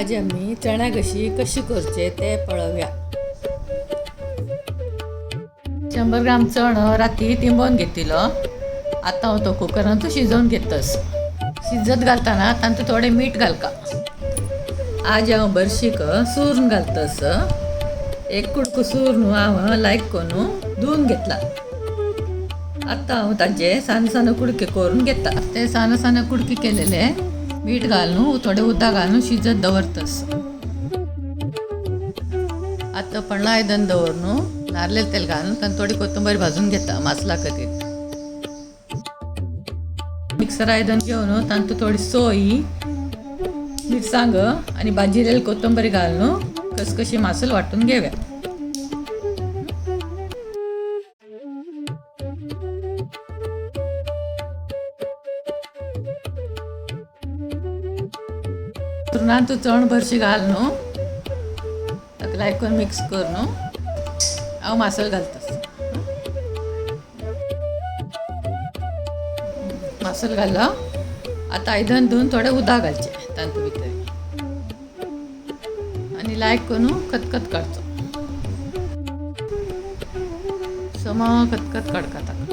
आज आम्ही चण्या कशी करचे ते पळवूया. 100 ग्राम चणं रात्री तिंबवून घेतलो. आता हांव तो कुकरांत शिजवून घेतस. शिजत घालतना तातूंत थोडे मीठ घालका. आज हांव बरशीक सूर्ण घालतस. एक कुडको सूर्ण हांव लायक करून धुवून घेतला. आता हांव ताजे सान सान कुडके करून घेता. ते सान सान कुडके केलेले मीठ घालून थोडे उदक घालून शिजत दवरतस. आता पण आयदन दवरून नारळेल तेल घालून तातूंत थोडी कोथिंबीर भाजून घेता मसाला खातीर. मिक्सर आयदन घेवन तातूंत थोडी सोय मिरसांग आणि भाजिलेली कोथिंबीर घालून कसकशी मासल वाटून घेऊया. तू चण भरशी घाल न्हू ताका लायकून मिक्स कर न्हू. हांव मासल घालतस. मासल घालो. आता आयदन धुवन थोडे उदक घालचे तातूंत भितर आनी लायक करून खतखत काडचो. सम खतखत काडका ताका.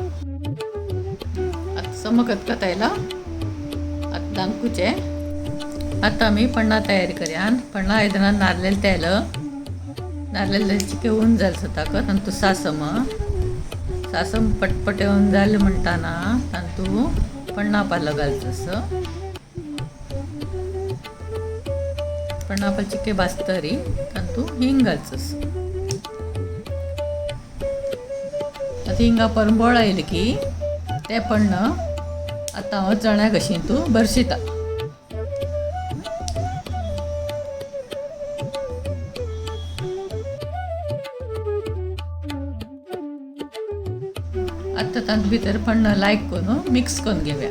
आतां सम खतखत आयला. आतां दांकुचे. आता आम्ही पण्णा तयारी करूया. पण्णा आयदनात नारळेल तेल चिकवून जालें ताका तातूंत सासम पटपट येवन जालें म्हणटाना तातूंत पण्णा पालो घालचस. पण्णा पालो चिके भाजतरी तातूंत हिंग घालचस. आतां हिंगा परंबळ आयली की ते पण्ण आतां हांव चण्या घशींतू भरशिता. आता तातूंत भितर पण्ण लायक करून मिक्स करून घेवया.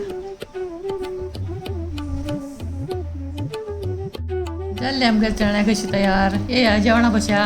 जाल्ले आमगे चण्या कशी तयार. येया जेवणा बशा.